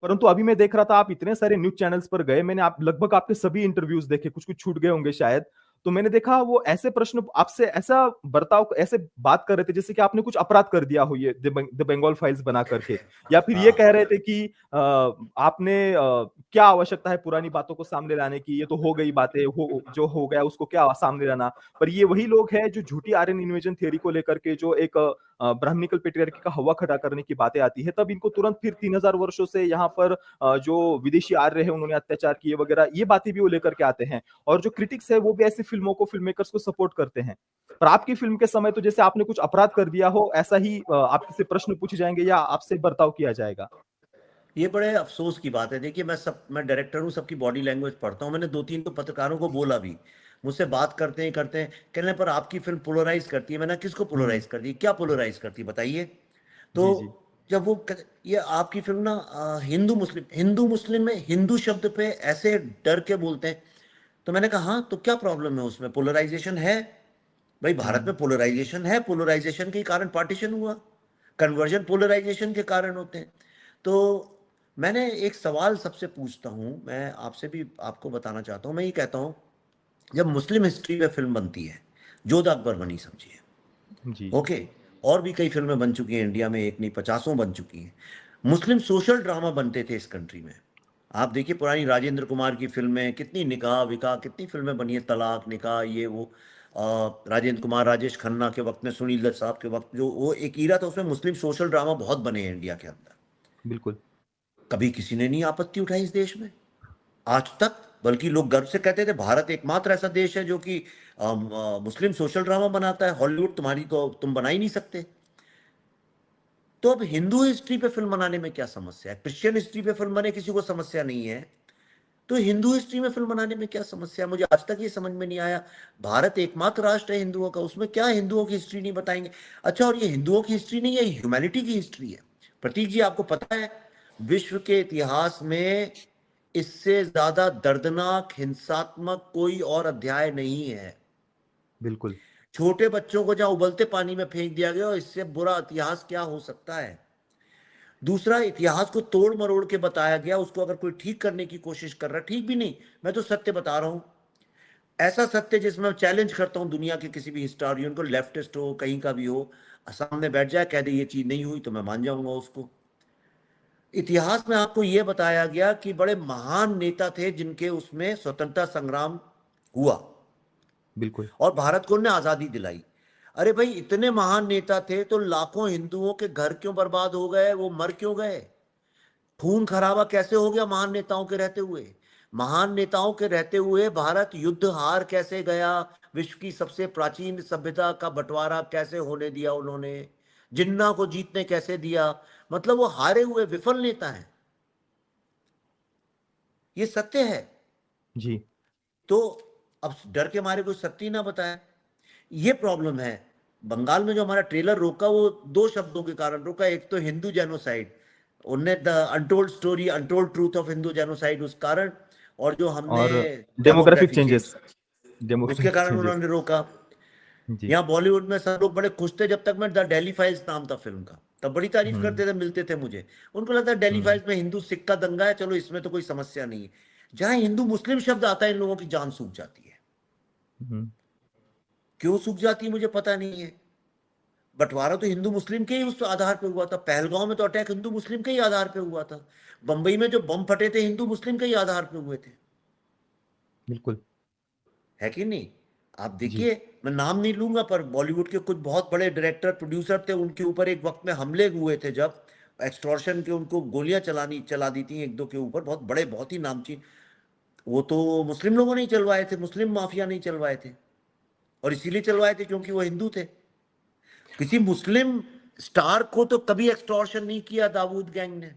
परंतु अभी मैं देख रहा था, आप इतने सारे न्यूज़ चैनल्स पर गए, मैंने आप लगभग आपके सभी इंटरव्यूज़ देखे, कुछ-कुछ छूट गए होंगे शायद। तो मैंने देखा वो ऐसे प्रश्न आपसे ऐसा बर्ताव ऐसे बात कर रहे थे जैसे कि आपने कुछ अपराध कर दिया हो ये द बंगाल फाइल्स बना करके। या फिर ये हाँ कह रहे थे कि आपने क्या आवश्यकता है पुरानी बातों को सामने लाने की, ये तो हो गई बातें, हो जो हो गया उसको क्या सामने लाना। पर ये वही लोग हैं जो झूठी आर्यन इन्वेजन थ्योरी को लेकर के जो एक ब्राह्मणिकल पैट्रियार्की का हवा खड़ा करने की बातें आती है, तब इनको तुरंत फिर 3000 वर्षों से यहाँ पर जो विदेशी आर्य है उन्होंने अत्याचार किए वगैरह, ये बातें भी वो लेकर के आते हैं। और जो क्रिटिक्स है वो भी ऐसी फिल्मों को, फिल्म मेकर्स को सपोर्ट करते हैं। पर आपकी फिल्म के समय तो जैसे आपने कुछ अपराध कर दिया हो, ऐसा ही आपसे प्रश्न पूछे जाएंगे या आपसे बर्ताव किया जाएगा। ये बड़े अफसोस की बात है। देखिए, मैं डायरेक्टर हूँ, सबकी बॉडी लैंग्वेज पढ़ता हूँ। मैंने 2-3 तो पत्रकारों को बोला भी, मुझसे बात करते हैं, कहने पर आपकी फिल्म पोलराइज करती है। मैंने किसको हम्म। पोलराइज करती है, क्या पोलराइज करती है बताइए। तो जी जी। जब ये आपकी फिल्म ना हिंदू मुस्लिम में हिंदू शब्द पे ऐसे डर के बोलते हैं, तो मैंने कहा हाँ, तो क्या प्रॉब्लम है उसमें, पोलराइजेशन है भाई, भारत हम्म। में पोलराइजेशन है, पोलराइजेशन के कारण पार्टीशन हुआ, कन्वर्जन पोलराइजेशन के कारण होते हैं। तो मैंने एक सवाल सबसे पूछता हूं, मैं आपसे भी आपको बताना चाहता हूं। मैं ये कहता हूं, जब मुस्लिम हिस्ट्री पे फिल्म बनती है, जोधा अकबर बनी समझिए, जी। ओके, और भी कई फिल्में बन चुकी हैं इंडिया में, एक नहीं 50 बन चुकी हैं। मुस्लिम सोशल ड्रामा बनते थे इस कंट्री में। आप देखिए पुरानी राजेंद्र कुमार की फिल्में, कितनी निकाह विकाह, कितनी फिल्में बनी है, तलाक निकाह ये वो। राजेंद्र कुमार, राजेश खन्ना के वक्त में, सुनील दत्त साहब के वक्त, जो वो एक ईरा था, उसमें मुस्लिम सोशल ड्रामा बहुत बने हैं इंडिया के अंदर। बिल्कुल। कभी किसी ने नहीं आपत्ति उठाई इस देश में आज तक, बल्कि लोग गर्व से कहते थे भारत एकमात्र ऐसा देश है जो कि मुस्लिम सोशल ड्रामा बनाता है, हॉलीवुड तुम्हारी तो तुम बना ही नहीं सकते। तो अब हिंदू हिस्ट्री पे फिल्म बनाने में क्या समस्या है, क्रिश्चियन हिस्ट्री पे फिल्म बने किसी को समस्या नहीं है, तो हिंदू हिस्ट्री में फिल्म बनाने में क्या समस्या है? मुझे आज तक ये समझ में नहीं आया। भारत एकमात्र राष्ट्र है हिंदुओं का, उसमें क्या हिंदुओं की हिस्ट्री नहीं बताएंगे? अच्छा, और ये हिंदुओं की हिस्ट्री नहीं है, ह्यूमैनिटी की हिस्ट्री है। प्रतीक जी, आपको पता है विश्व के इतिहास में इससे ज्यादा दर्दनाक, हिंसात्मक कोई और अध्याय नहीं है। बिल्कुल। छोटे बच्चों को जहां उबलते पानी में फेंक दिया गया, और इससे बुरा इतिहास क्या हो सकता है? दूसरा, इतिहास को तोड़ मरोड़ के बताया गया, उसको अगर कोई ठीक करने की कोशिश कर रहा है, ठीक भी नहीं, मैं तो सत्य बता रहा हूं, ऐसा सत्य जिसमें मैं चैलेंज करता हूं दुनिया के किसी भी हिस्टोरियन को, लेफ्टिस्ट हो, कहीं का भी हो, सामने बैठ जाए, कह दे ये चीज नहीं हुई, तो मैं मान जाऊंगा उसको। इतिहास में आपको यह बताया गया कि बड़े महान नेता थे जिनके उसमें स्वतंत्रता संग्राम हुआ बिल्कुल। और भारत को उन्हें आजादी दिलाई। अरे भाई, इतने महान नेता थे तो लाखों हिंदुओं के घर क्यों बर्बाद हो गए, वो मर क्यों गए? खून खराबा कैसे हो गया महान नेताओं के रहते हुए? महान नेताओं के रहते हुए भारत युद्ध हार कैसे गया? विश्व की सबसे प्राचीन सभ्यता का बंटवारा कैसे होने दिया उन्होंने? जिन्ना को जीतने कैसे दिया? मतलब वो हारे हुए विफल नेता हैं, ये सत्य है। जी। तो अब डर के मारे कोई सत्य ना बताए, ये प्रॉब्लम है। बंगाल में जो हमारा ट्रेलर रोका, वो दो शब्दों के कारण रोका, एक तो हिंदू जेनोसाइड, उनने the untold story, untold truth of Hindu genocide उस कारण, और जो हमने और डेमोग्राफिक डेमोग्राफी चेंजेस। चेंज, उसके डेमोग्राफिक कारण चेंजेस। उन्होंने रोका। जी। यहाँ बॉलीवुड में सब लोग बड़े खुश थे, जब तक मैं द डेली फाइल्स नाम था फिल्म का, तब बड़ी तारीफ हम्म। करते थे, मिलते थे मुझे। उनको लगता है डेली हम्म। फाइल्स में हिंदू सिख का दंगा है, चलो इसमें तो कोई समस्या नहीं है। जहां हिंदू मुस्लिम शब्द आता है, इन लोगों की जान सूख जाती है। हम्म। क्यों सूख जाती है मुझे पता नहीं है। बंटवारा तो हिंदू मुस्लिम के ही उस आधार पे हुआ था, पहलगांव में तो अटैक हिंदू मुस्लिम के ही आधार पे हुआ था, बंबई में जो बम फटे थे हिंदू मुस्लिम के ही आधार पे हुए थे, बिल्कुल। है कि नहीं? आप जी। देखिए, मैं नाम नहीं लूंगा, पर बॉलीवुड के कुछ बहुत बड़े डायरेक्टर प्रोड्यूसर थे, उनके ऊपर एक वक्त में हमले हुए थे, जब एक्सटॉर्शन के उनको गोलियां चला दी थी एक दो के ऊपर, बहुत बड़े, बहुत ही नामचीन। वो तो मुस्लिम लोगों ने ही चलवाए थे, मुस्लिम माफिया नहीं चलवाए थे, और इसीलिए चलवाए थे क्योंकि वो हिंदू थे। किसी मुस्लिम स्टार को तो कभी एक्सटॉर्शन नहीं किया दाऊद गैंग ने,